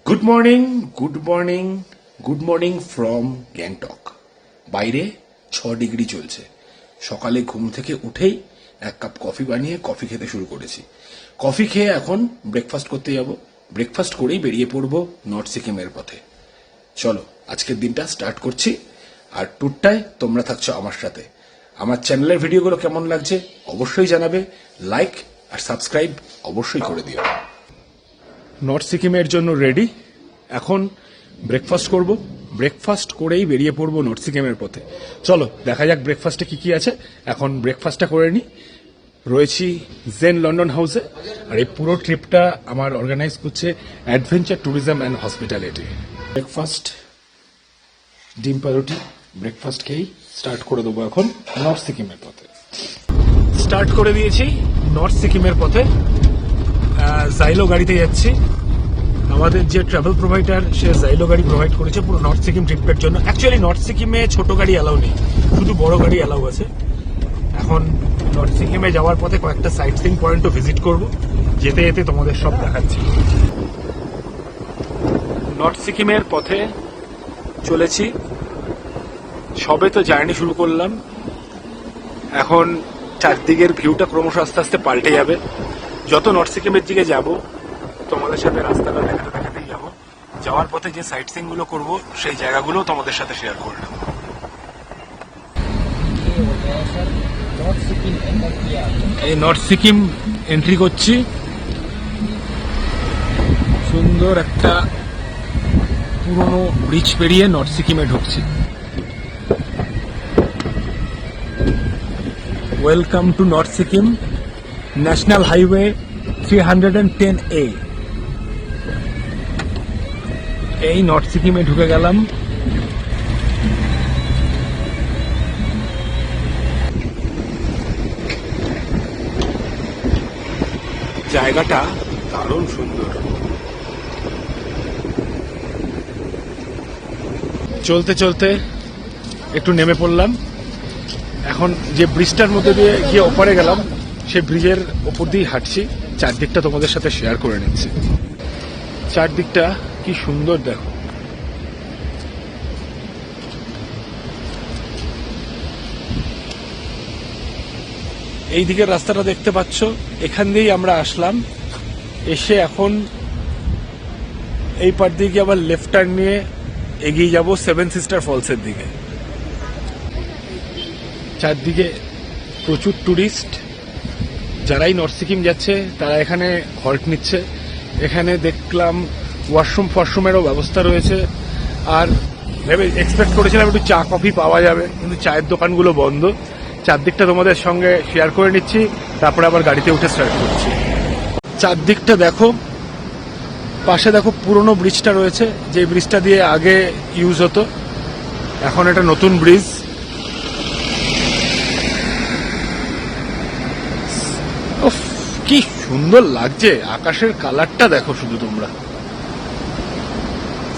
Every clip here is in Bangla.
Good morning good morning good morning from Gangtok. বাইরে 6 ডিগ্রি চলছে। সকালে ঘুম থেকে উঠেই এক কাপ কফি বানিয়ে কফি খেতে শুরু করেছি। কফি খেয়ে এখন ব্রেকফাস্ট করতে যাব। ব্রেকফাস্ট করেই বেরিয়ে পড়ব নর্থ সিকিমের পথে। চলো আজকের দিনটা স্টার্ট করছি। আর ট্যুরটায় তোমরা থাকছো আমার সাথে। আমার চ্যানেলের ভিডিওগুলো কেমন লাগছে অবশ্যই জানাবে। লাইক আর সাবস্ক্রাইব অবশ্যই করে দিও। নর্থ সিকিমের জন্য রেডি। এখন ব্রেকফাস্ট করব। ব্রেকফাস্ট করেই বেরিয়ে পড়ব নর্থ সিকিমের পথে। চলো দেখা যাক ব্রেকফাস্টে কি কি আছে। এখন ব্রেকফাস্টটা করে নিই। রয়েছি জেন লন্ডন হাউসে। আর এই পুরো ট্রিপটা আমার অর্গানাইজ করছে adventure tourism and hospitality. Breakfast ডিম পাউরুটি ব্রেকফাস্ট খেয়েই স্টার্ট করে দেবো এখন নর্থ সিকিমের পথে। স্টার্ট করে দিয়েছি নর্থ সিকিমের পথে। জাইলো গাড়িতে যাচ্ছি। আমাদের যে ট্রাভেল প্রোভাইডার সে জাইলো গাড়ি প্রোভাইড করেছে পুরো নর্থ সিকিম ট্রিপের জন্য। অ্যাকচুয়ালি নর্থ সিকিমে ছোট গাড়ি অ্যালাউ নেই, শুধু বড় গাড়ি অ্যালাউ আছে। এখন নর্থ সিকিমে যাওয়ার পথে কয়েকটা সাইট সিইং পয়েন্টও ভিজিট করব। যেতে যেতে তোমাদের সব দেখাচ্ছি। নর্থ সিকিমের পথে চলেছি। সবে তো জার্নি শুরু করলাম। এখন চারদিকের ভিউটা ক্রমশ আস্তে আস্তে পাল্টে যাবে। যত নর্থ সিকিমের দিকে যাব তোমাদের সাথে রাস্তাটা দেখাতে দেখাতেই যাবো। যাওয়ার পথে যে সাইট সিইং গুলো করবো সেই জায়গাগুলো তোমাদের সাথে শেয়ার করে নেব। এই নর্থ সিকিম এন্ট্রি করছি। সুন্দর একটা পুরনো ব্রিজ পেরিয়ে নর্থ সিকিমে ঢুকছি। Welcome to north Sikkim national highway 310A। এই নর্থ সিকিমে ঢুকে গেলাম। জায়গাটা দারুণ সুন্দর। চলতে চলতে একটু নেমে পড়লাম। এখন যে ব্রিজটার মধ্যে দিয়ে গিয়ে ওপারে গেলাম সেই ব্রিজের ওপর দিয়ে হাঁটছি। চারদিকটা তোমাদের সাথে শেয়ার করে নিচ্ছি। চারদিকটা কি সুন্দর দেখো। এই দিকের রাস্তাটা দেখতে পাচ্ছ, এখান দিয়েই আমরা আসলাম। এসে এখন এই পার দিকে আবার লেফট টার্ন নিয়ে এগিয়ে যাব সেভেন সিস্টার ফলসের দিকে। চারদিকে প্রচুর টুরিস্ট। যারাই নর্থ সিকিম যাচ্ছে তারা এখানে হল্ট নিচ্ছে। এখানে দেখলাম ওয়াশরুম ফশরুমেরও ব্যবস্থা রয়েছে। আর ভেবে এক্সপেক্ট করেছিলাম একটু চা কফি পাওয়া যাবে, কিন্তু চায়ের দোকানগুলো বন্ধ। চারদিকটা তোমাদের সঙ্গে শেয়ার করে নিচ্ছি, তারপরে আবার গাড়িতে উঠে স্টার্ট করছি। চারদিকটা দেখো। পাশে দেখো পুরনো ব্রিজটা রয়েছে, যে ব্রিজটা দিয়ে আগে ইউজ হতো। এখন এটা নতুন ব্রিজ। কি সুন্দর লাগছে। আকাশের কালারটা দেখো শুধু তোমরা।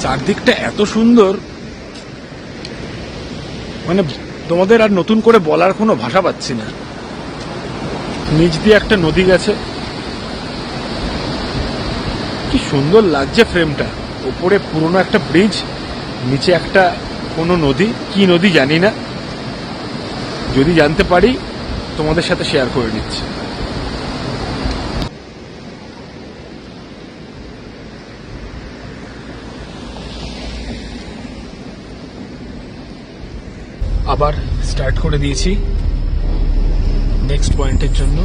চারদিকটা এত সুন্দর, মানে তোমাদের আর নতুন করে বলার কোনো ভাষা পাচ্ছি না। নিচ দিয়ে একটা নদী গেছে। কি সুন্দর লাগছে ফ্রেমটা। উপরে পুরনো একটা ব্রিজ, নিচে একটা কোনো নদী, কি নদী জানি না। যদি জানতে পারি তোমাদের সাথে শেয়ার করে নিচ্ছি। আবার স্টার্ট করে দিয়েছি নেক্সট পয়েন্টের জন্য।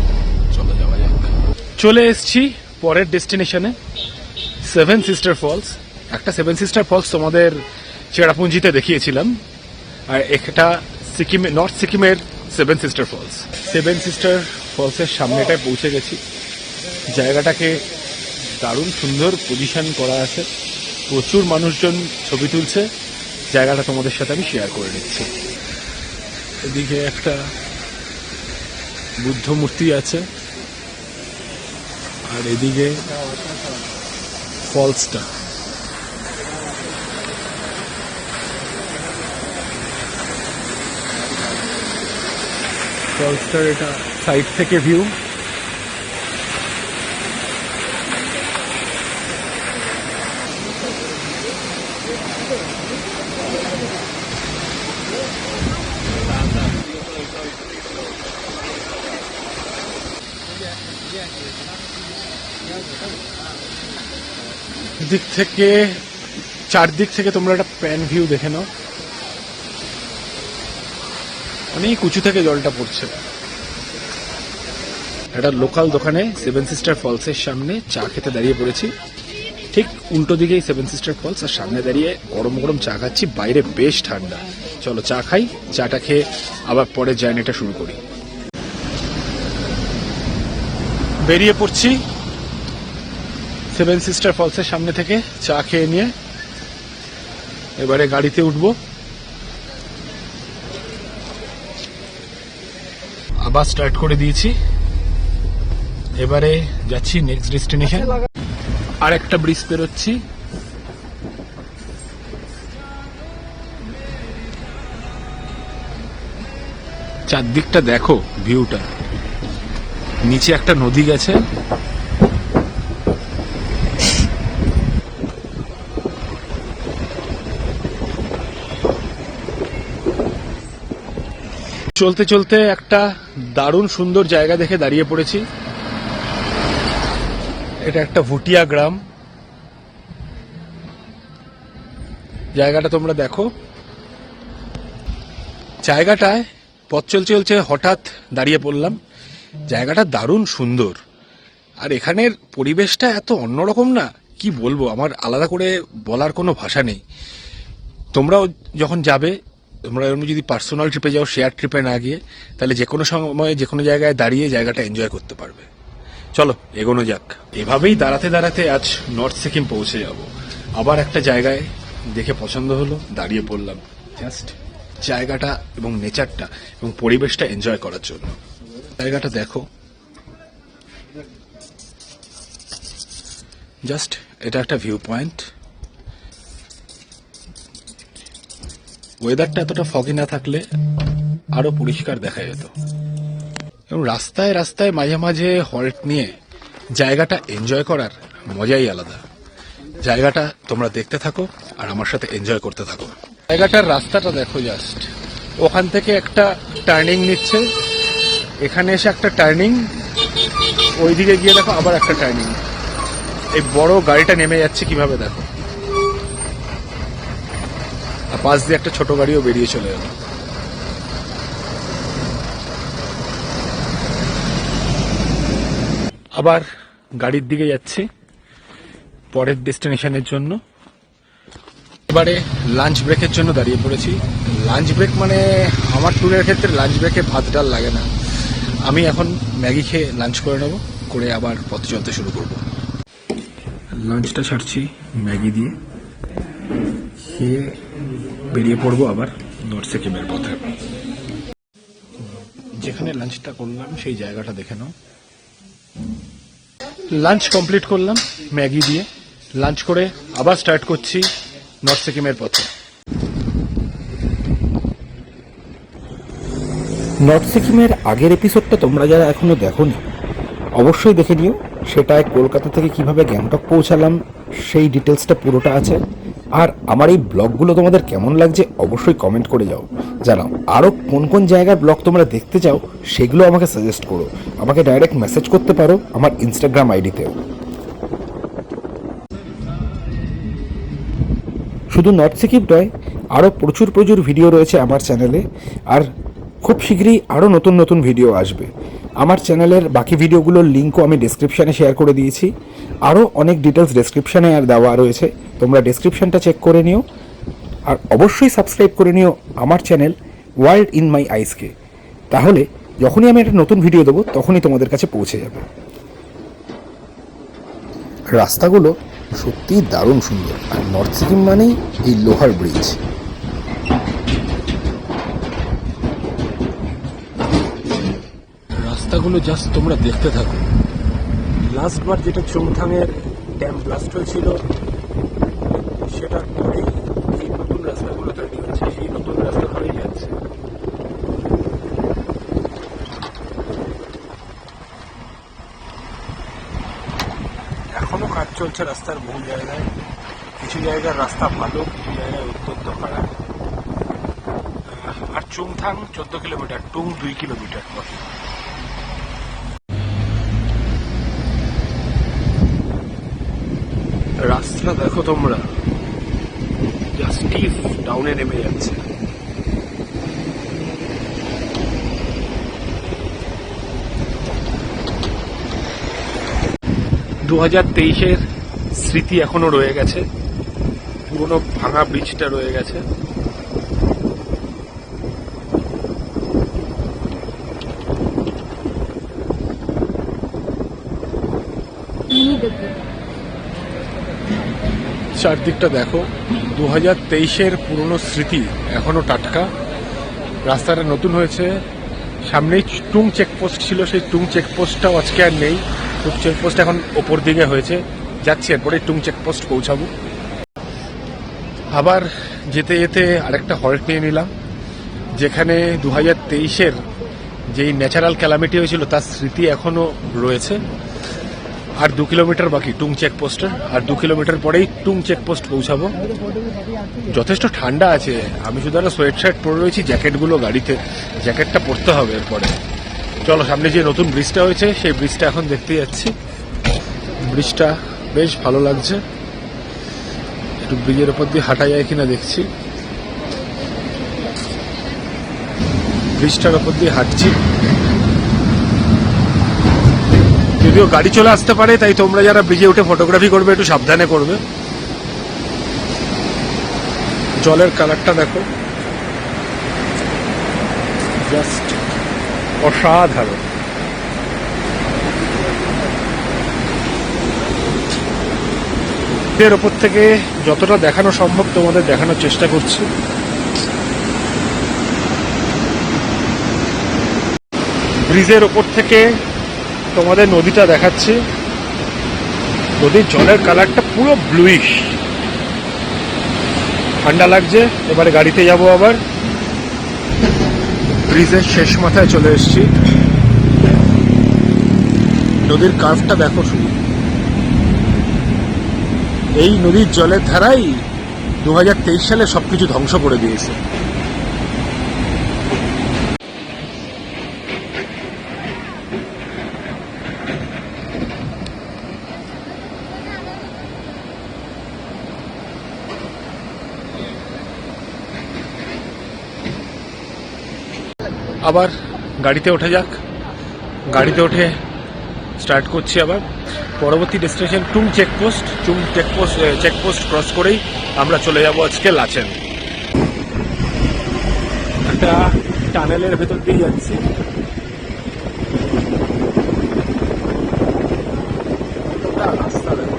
চলে যাওয়া যাক। চলে এসেছি পরের ডেস্টিনেশনে, সেভেন সিস্টার ফলস। একটা সেভেন সিস্টার ফলস তোমাদের চেরাপুঞ্জিতে দেখিয়েছিলাম, আর এটা সিকিমে নর্থ সিকিমের seven sister falls. Seven sister ফলসের সামনেটায় পৌঁছে গেছি। জায়গাটাকে দারুণ সুন্দর পজিশন করা আছে। প্রচুর মানুষজন ছবি তুলছে। জায়গাটা তোমাদের সাথে আমি শেয়ার করে নিচ্ছি। এদিকে একটা বুদ্ধ মূর্তি আছে, আর এদিকে ফলসটা। ফলসটার এটা সাইড থেকে ভিউ। চারদিক থেকে তোমরা একটা প্যান ভিউ দেখে নাও, অনেক উঁচু থেকে জলটা পড়ছে। একটা লোকাল দোকানে সেভেন সিস্টার ফলসের সামনে চা খেতে দাঁড়িয়ে পড়েছি। ঠিক উল্টো দিকেই সেভেন সিস্টার ফলস, আর সামনে দাঁড়িয়ে গরম গরম চা খাচ্ছি। বাইরে বেশ ঠান্ডা। চলো চা খাই, চাটা খেয়ে আবার পরে জার্নিটা শুরু করি। বেরিয়ে পড়ছি সেভেন সিস্টার ফলসের সামনে থেকে চা খেয়ে নিয়ে। এবারে গাড়িতে উঠবো। আবার স্টার্ট করে দিয়েছি। এবারে যাচ্ছি নেক্সট ডেস্টিনেশন। আর একটা ব্রিজ পেরোচ্ছি। চারদিকটা দেখো ভিউটা, নিচে একটা নদী গেছে। চলতে চলতে একটা দারুণ সুন্দর জায়গা দেখে দাঁড়িয়ে পড়েছি। এটা একটা ভুটিয়া গ্রাম। জায়গাটা তোমরা দেখো। জায়গাটায় পথ চলতে চলতে হঠাৎ দাঁড়িয়ে পড়লাম। জায়গাটা দারুণ সুন্দর, আর এখানের পরিবেশটা এত অন্যরকম না, কি বলবো, আমার আলাদা করে বলার কোনো ভাষা নেই। তোমরাও যখন যাবে, তোমরা যদি পার্সোনাল ট্রিপে যাও, শেয়ার ট্রিপে না গিয়ে, তাহলে যে কোনো সময় যে কোনো জায়গায় দাঁড়িয়ে জায়গাটা এনজয় করতে পারবে। চলো এগোনো যাক। এভাবেই দাঁড়াতে দাঁড়াতে আজ নর্থ সিকিম পৌঁছে যাব। আবার একটা জায়গায় দেখে পছন্দ হলো, দাঁড়িয়ে পড়লাম জাস্ট জায়গাটা এবং নেচারটা এবং পরিবেশটা এনজয় করার জন্য। জায়গাটা দেখো, জাস্ট এটা একটা ভিউ পয়েন্ট। ওয়েদারটা এতটা ফগি না থাকলে আরো পরিষ্কার দেখা যেত। এবং রাস্তায় রাস্তায় মাঝে মাঝে হল্ট নিয়ে জায়গাটা এনজয় করার মজাই আলাদা। জায়গাটা তোমরা দেখতে থাকো আর আমার সাথে এনজয় করতে থাকো। জায়গাটার রাস্তাটা দেখো, জাস্ট ওখান থেকে একটা টার্নিং নিচ্ছে, এখানে এসে একটা টার্নিং, ওইদিকে গিয়ে দেখো আবার একটা টার্নিং। এই বড় গাড়িটা নেমে যাচ্ছে কিভাবে দেখো, আর পাশ দিয়ে একটা ছোট গাড়িও বেরিয়ে চলে গেল। আবার গাড়ির দিকে যাচ্ছি পরের ডেস্টিনেশনের জন্য। এবারে লাঞ্চ ব্রেকের জন্য দাঁড়িয়ে পড়েছি। লাঞ্চ ব্রেক মানে আমার ট্যুরের ক্ষেত্রে লাঞ্চ ব্রেকে ভাত ডাল লাগে না। আমি এখন ম্যাগি খেয়ে লাঞ্চ করে নেব, করে আবার পথ চলতে শুরু করব। লাঞ্চটা ছাড়ছি ম্যাগি দিয়ে, খেয়ে বেরিয়ে পড়বো আবার নর্থ সিকিমের পথে। যেখানে লাঞ্চটা করলাম সেই জায়গাটা দেখে নাও। লাঞ্চ কমপ্লিট করলাম ম্যাগি দিয়ে। লাঞ্চ করে আবার স্টার্ট করছি নর্থ সিকিমের পথে। নর্থ সিকিমের আগের এপিসোডটা তোমরা যারা এখনো দেখোনি অবশ্যই দেখে নিও। সেটায় কলকাতা থেকে কিভাবে গ্যাংটক পৌঁছালাম সেই ডিটেলসটা পুরোটা আছে। আর আমার এই ব্লগগুলো তোমাদের কেমন লাগছে অবশ্যই কমেন্ট করে যাও, জানাও। আরও কোন কোন জায়গার ব্লগ তোমরা দেখতে চাও সেগুলো আমাকে সাজেস্ট করো। আমাকে ডাইরেক্ট মেসেজ করতে পারো আমার ইনস্টাগ্রাম আইডিতেও। শুধু নর্থ সিকিম নয়, আরও প্রচুর প্রচুর ভিডিও রয়েছে আমার চ্যানেলে। আর খুব শীঘ্রই আরও নতুন নতুন ভিডিও আসবে। আমার চ্যানেলের বাকি ভিডিওগুলোর লিঙ্কও আমি ডেসক্রিপশানে শেয়ার করে দিয়েছি। আরও অনেক ডিটেলস ডেসক্রিপশানে আর দেওয়া রয়েছে, তোমরা ডেসক্রিপশানটা চেক করে নিও। আর অবশ্যই সাবস্ক্রাইব করে নিও আমার চ্যানেল ওয়ার্ল্ড ইন মাই আইসকে। তাহলে যখনই আমি একটা নতুন ভিডিও দেবো তখনই তোমাদের কাছে পৌঁছে যাবে। রাস্তাগুলো সত্যিই দারুণ সুন্দর। আর নর্থ সিকিম মানেই এই লোহার ব্রিজ। রাস্তাগুলো জাস্ট তোমরা দেখতে থাকো। লাস্টবার যেটা চুংথাংয়ের ড্যাম ব্লাস্ট হয়েছিল সেটার পরেই এই নতুন রাস্তাগুলো তৈরি হচ্ছে, সেই নতুন রাস্তা ধরেই যাচ্ছে। এখনো কাজ চলছে রাস্তার বহু জায়গায়। কিছু জায়গার রাস্তা ভালো, কিছু জায়গায় অত্যন্ত খারাপ। আর চুংথাং 14 কিলোমিটার, টুং 2 কিলোমিটার। রাস্তাটা দেখো তোমরা, জাস্ট ডাউনে নেমে যাচ্ছে। দু 2023-এর স্মৃতি এখনো রয়ে গেছে, পুরোনো ভাঙা ব্রিজটা রয়ে গেছে। চারদিকটা দেখো, 2023-এর পুরনো স্মৃতি এখনো টাটকা। রাস্তাটা নতুন হয়েছে, সামনেই টুং চেকপোস্ট ছিল, সেই টুং চেকপোস্টটাও আজকে আর নেই। টুং চেকপোস্ট এখন ওপর দিকে হয়েছে, যাচ্ছি এরপরে টুং চেকপোস্ট পৌঁছাবো। আবার যেতে যেতে আরেকটা হল্ট নিয়ে নিলাম, যেখানে 2023-এর যেই ন্যাচারাল ক্যালামিটি হয়েছিল তার স্মৃতি এখনো রয়েছে। আর 2 কিলোমিটার বাকি টুং চেকপোস্টের, আর 2 কিলোমিটার পরেই টুং চেকপোস্ট পৌঁছাবো। যথেষ্ট ঠান্ডা আছে, আমি শুধু একটা সোয়েট শার্ট পরে রয়েছি, জ্যাকেটগুলো গাড়িতে, জ্যাকেটটা পরতে হবে এরপরে। চলো, সামনে যে নতুন ব্রিজটা হয়েছে সেই ব্রিজটা এখন দেখতে যাচ্ছি। ব্রিজটা বেশ ভালো লাগছে, একটু ব্রিজের ওপর দিয়ে হাঁটা যায় কিনা দেখছি। ব্রিজটার ওপর দিয়ে হাঁটছি, যদিও গাড়ি চলে আসতে পারে, তাই তোমরা যারা ব্রিজে উঠে ফটোগ্রাফি করবে একটু সাবধানে করবে। জলের কালারটা দেখো, জাস্ট অসাধারণ। এর ওপর থেকে যতটা দেখানো সম্ভব তোমাদের দেখানোর চেষ্টা করছি। ব্রিজের ওপর থেকে তোমাদের নদীটা দেখাচ্ছি। নদীর জলের কালারটা পুরো ব্লুইশ, ঠান্ডা লাগছে। এবারে গাড়িতে যাব আবার। ব্রিজের শেষ মাথায় চলে এসেছি। নদীর কার্ভটা দেখো শুধু, এই নদীর জলের ধারাই 2023 সালে সবকিছু ধ্বংস করে দিয়েছে। আবার গাড়িতে ওঠা যাক। গাড়িতে উঠে স্টার্ট করছি আবার। পরবর্তী ডেস্টিনেশন টুং চেকপোস্ট। টুং চেকপোস্ট ক্রস করেই আমরা চলে যাব আজকে লাচেন। একটা টানেলের ভেতর দিয়ে যাচ্ছি। রাস্তা দেখো,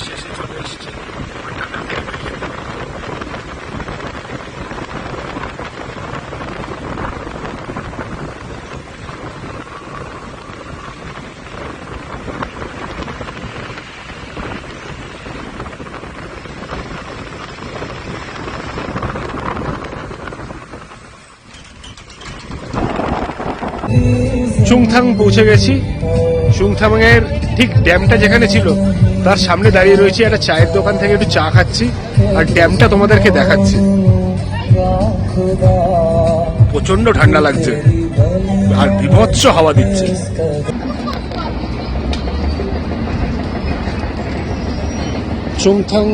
শেষে চলে এসছে। চুংথাং পৌঁছে গেছি। চুংথাং এর ঠিক ড্যামটা যেখানে ছিল তার সামনে দাঁড়িয়ে রয়েছি, একটা চায়ের দোকান থেকে একটু চা খাচ্ছি আর ড্যামটা তোমাদেরকে দেখাচ্ছি। প্রচন্ড ঠান্ডা লাগছে আর বিভৎস হাওয়া দিচ্ছে। চুংথাং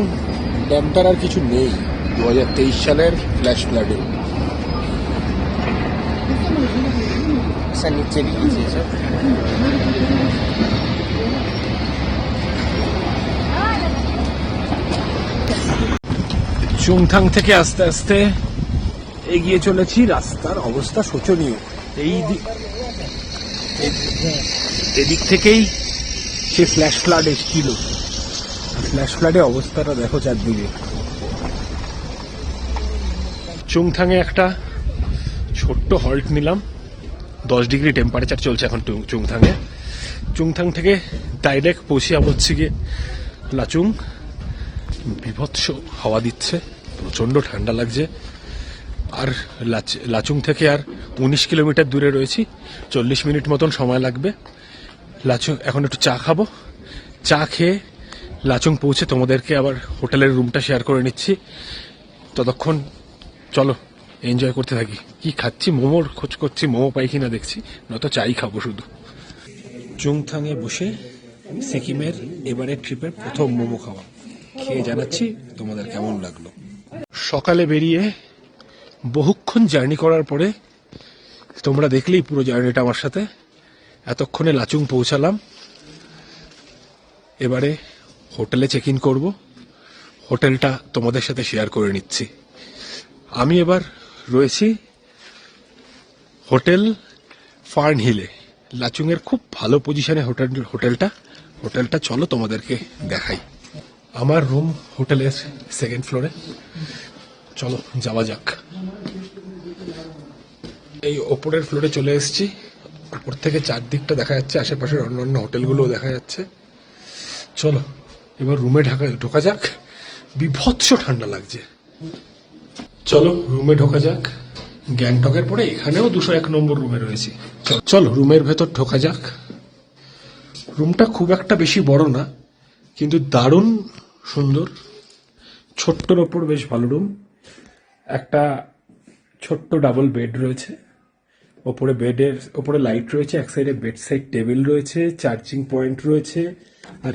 ড্যামটার আর কিছু নেই 2023 সালের ফ্ল্যাশ ফ্লাডে। নিচে গিয়েছে স্যার। চুংথাং থেকে আস্তে আস্তে এগিয়ে চলেছি। রাস্তার অবস্থা শোচনীয়। এদিক থেকেই সে ফ্ল্যাশ ফ্লাড এসেছিল। ফ্ল্যাশ ফ্লাডে অবস্থাটা দেখো চারদিকে। চুংথাংয়ে একটা ছোট্ট হল্ট নিলাম। 10 ডিগ্রি টেম্পারেচার চলছে এখন চুংথাংয়ে। চুংথাং থেকে ডাইরেক্ট পৌঁছে যাবো হচ্ছে গিয়ে লাচুং। বিভৎস হাওয়া দিচ্ছে, প্রচন্ড ঠান্ডা লাগছে। আর লাচুং থেকে আর 19 কিলোমিটার দূরে রয়েছি, 40 মিনিট মতন সময় লাগবে। লাচুং এখন একটু চা খাবো, চা খেয়ে লাচুং পৌঁছে তোমাদেরকে আবার হোটেলের রুমটা শেয়ার করে নিচ্ছি। ততক্ষণ চলো এনজয় করতে থাকি। কি খাচ্ছি, মোমোর খোঁজ করছি, মোমো পাই কিনা দেখছি, নয়তো চাই খাবো শুধু। চুংথাংয়ে বসে সিকিমের এবারের ট্রিপের প্রথম মোমো খাওয়া, খেয়ে জানাচ্ছি তোমাদের কেমন লাগলো। সকালে বেরিয়ে বহুক্ষণ জার্নি করার পরে তোমরা দেখলেই পুরো জার্নিটা আমার সাথে। এতক্ষণে লাচুং পৌঁছালাম, এবারে হোটেলে চেক ইন করবো। হোটেলটা তোমাদের সাথে শেয়ার করে নিচ্ছি। আমি এবার রয়েছি হোটেল ফার্ন হিলে, লাচুংয়ের খুব ভালো পজিশনে হোটেলটা চলো তোমাদেরকে দেখাই। আমার রুম হোটেলের 2nd ফ্লোরে, চলো যাওয়া যাক। এই ওপরের ফ্লোরে চলে এসেছি, উপর থেকে চারদিকটা দেখা যাচ্ছে, আশেপাশের অন্যান্য হোটেলগুলোও দেখা যাচ্ছে। চলো এবার রুমে ঢোকা যাক, বিভৎস ঠান্ডা লাগছে। চলো রুমে ঢোকা যাক। গ্যাংটকের পরে এখানেও 201 নম্বর রুমে রয়েছি। চলো রুমের ভেতর ঢোকা যাক। রুমটা খুব একটা বেশি বড় না, কিন্তু দারুণ সুন্দর, ছোট্টর ওপর বেশ ভালো রুম। একটা ছোট্ট ডাবল বেড রয়েছে, বেডের ওপরে লাইট রয়েছে, এক সাইডে বেড সাইড টেবিল রয়েছে, চার্জিং পয়েন্ট রয়েছে। আর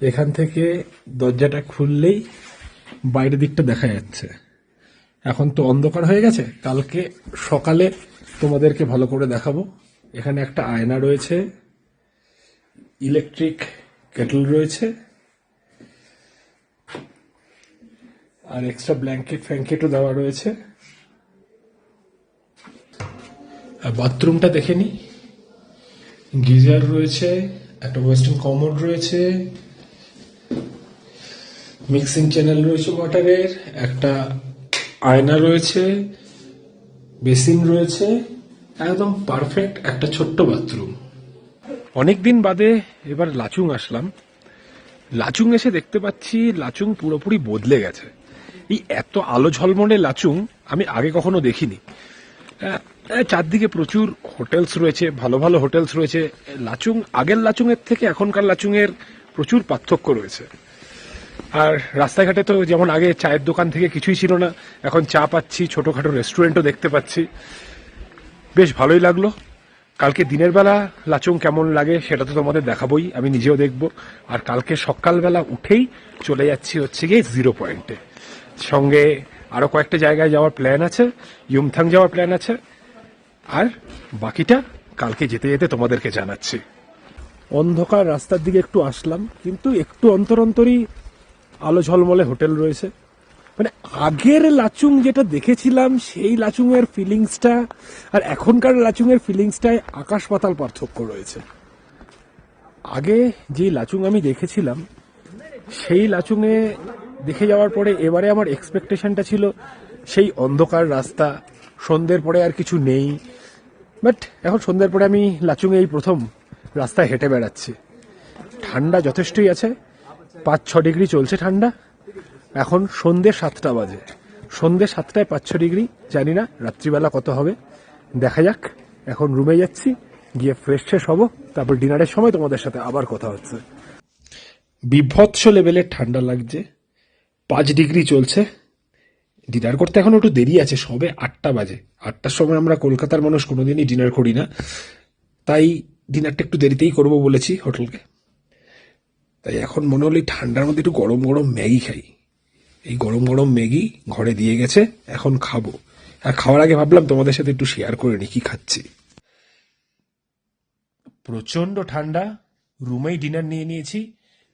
এখান থেকে দরজাটা খুললেই বাইরের দিকটা দেখা যাচ্ছে। এখন তো অন্ধকার হয়ে গেছে, কালকে সকালে তোমাদেরকে ভালো করে দেখাবো। এখানে একটা আয়না রয়েছে, ইলেকট্রিক কেটল রয়েছে, আর এক্সট্রা ফ্ল্যাঙ্কেটও দেওয়া রয়েছে। আর বাথরুমটা দেখে নি, গিজার রয়েছে, একটা ওয়েস্টার্ন কমোড রয়েছে, মিক্সিং চ্যানেল রয়েছে ওয়াটারের, একটা আয়না রয়েছে, বেসিন রয়েছে, একদম পারফেক্ট একটা ছোট্ট বাথরুম। অনেকদিন বাদে এবার লাচুং আসলাম। লাচুং এসে দেখতে পাচ্ছি লাচুং পুরোপুরি বদলে গেছে। এই এত আলো ঝলমলে লাচুং আমি আগে কখনো দেখিনি। চারদিকে প্রচুর হোটেলস রয়েছে, ভালো ভালো হোটেলস রয়েছে। লাচুং আগের লাচুং এর থেকে এখনকার লাচুং এর প্রচুর পার্থক্য রয়েছে। আর রাস্তাঘাটে তো যেমন আগে চায়ের দোকান থেকে কিছুই ছিল না, এখন চা পাচ্ছি, ছোটখাটো রেস্টুরেন্টও দেখতে পাচ্ছি। বেশ ভালোই লাগলো। কালকে দিনের বেলা লাচুং কেমন লাগে সেটা তো তোমাদের দেখাবোই, আমি নিজেও দেখব। আর কালকে সকালবেলা উঠেই চলে যাচ্ছি হচ্ছে গিয়ে 0 পয়েন্টে। সঙ্গে আরো কয়েকটা জায়গায় যাওয়ার প্ল্যান আছে, ইয়ুমথাং যাওয়ার প্ল্যান আছে, আর বাকিটা কালকে যেতে যেতে তোমাদেরকে জানাচ্ছি। অন্ধকার রাস্তার দিকে একটু আসলাম, কিন্তু একটু অন্তর অন্তরই আলো ঝলমলে হোটেল রয়েছে। মানে আগের লাচুং যেটা দেখেছিলাম সেই লাচুং এর ফিলিংসটা আর এখনকার লাচুং এর ফিলিংসটায় আকাশ পাতাল পার্থক্য রয়েছে। আগে যে লাচুং আমি দেখেছিলাম সেই লাচুংয়ে দেখে যাওয়ার পরে এবারে আমার এক্সপেকটেশনটা ছিল সেই অন্ধকার রাস্তা, সন্ধ্যের পরে আর কিছু নেই। বাট এখন সন্ধ্যের পরে আমি লাচুংয়ে এই প্রথম রাস্তায় হেঁটে বেড়াচ্ছি। ঠান্ডা যথেষ্টই আছে, 5-6 ডিগ্রি চলছে ঠান্ডা। এখন সন্ধ্যে 7টা বাজে, সন্ধ্যে 7টায় 5-6 ডিগ্রি, জানি না রাত্রিবেলা কত হবে, দেখা যাক। এখন রুমে যাচ্ছি, গিয়ে ফ্রেশ হব, তারপর ডিনারের সময় তোমাদের সাথে আবার কথা হচ্ছে। বিভৎস লেভেলের ঠান্ডা লাগছে, 5 ডিগ্রি চলছে। ডিনার করতে এখন একটু দেরি আছে, সবে 8টা বাজে। 8টার সময় আমরা কলকাতার মানুষ কোনোদিনই ডিনার করি না, তাই ডিনারটা একটু দেরিতেই করবো বলেছি হোটেলকে। তাই এখন মনে হলো ঠান্ডার মধ্যে একটু গরম গরম ম্যাগি খাই। এই গরম গরম ম্যাগি ঘরে দিয়ে গেছে, এখন খাবো। আর খাওয়ার আগে ভাবলাম তোমাদের সাথে একটু শেয়ার করে নি কি খাচ্ছি। প্রচন্ড ঠান্ডা, রুমেই ডিনার নিয়ে নিয়েছি।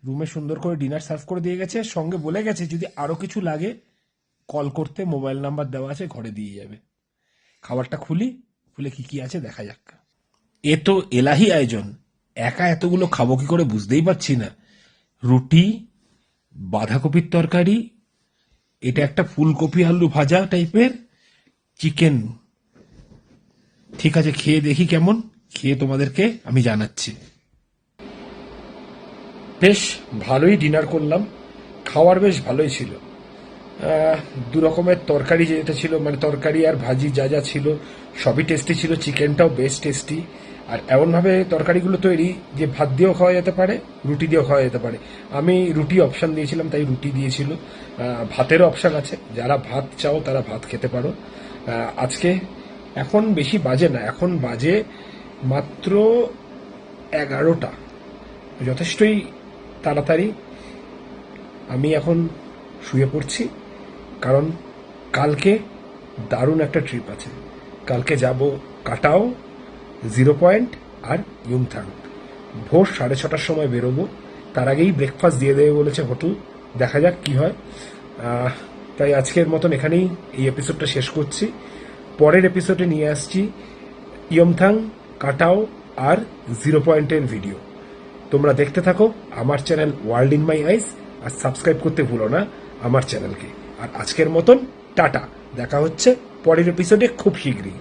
রুমে সুন্দর করে ডিনার সার্ভ করে দিয়ে গেছে, সঙ্গে বলে গেছে যদি আরো কিছু লাগে কল করতে, মোবাইল নাম্বার দেওয়া আছে, ঘরে দিয়ে যাবে। খাবারটা খুলে কি কি আছে দেখা যাক। এ তো এলাহি আয়োজন, একা এতগুলো খাবো কি করে বুঝতেই পারছি না। রুটি, বাঁধাকপির তরকারি, এটা একটা ফুলকপি আলু ভাজা টাইপের, চিকেন। ঠিক আছে, খেয়ে দেখি কেমন, খেয়ে তোমাদেরকে আমি জানাচ্ছি। বেশ ভালোই ডিনার করলাম। খাওয়ার বেশ ভালোই ছিল। দু রকমের তরকারি যেটা ছিল, মানে তরকারি আর ভাজি যা যা ছিল সবই টেস্টি ছিল। চিকেনটাও বেশ টেস্টি। আর এমনভাবে তরকারিগুলো তৈরি যে ভাত দিয়েও খাওয়া যেতে পারে, রুটি দিয়েও খাওয়া যেতে পারে। আমি রুটি অপশান দিয়েছিলাম, তাই রুটি দিয়েছিল। ভাতেরও অপশান আছে, যারা ভাত চাও তারা ভাত খেতে পারো। আজকে এখন বেশি বাজে না, এখন বাজে মাত্র 11টা, যথেষ্টই তাড়াতাড়ি। আমি এখন শুয়ে পড়ছি, কারণ কালকে দারুণ একটা ট্রিপ আছে। কালকে যাব কাটাও, 0 পয়েন্ট আর ইয়ুমথাং। ভোর 6:30টার সময় বেরোবো। তার আগেই ব্রেকফাস্ট দিয়ে দেবে বলেছে হোটেল, দেখা যাক কি হয়। তাই আজকের মতন এখানেই এই এপিসোডটা শেষ করছি। পরের এপিসোডে নিয়ে আসছি ইয়ুমথাং, কাটাও আর 0 পয়েন্টের ভিডিও। তোমরা দেখতে থাকো আমার channel world in my eyes, আর সাবস্ক্রাইব করতে ভুলো না আমার চ্যানেলকে। আর আজকের মতন টাটা, দেখা হচ্ছে পরের এপিসোডে খুব শীঘ্রই।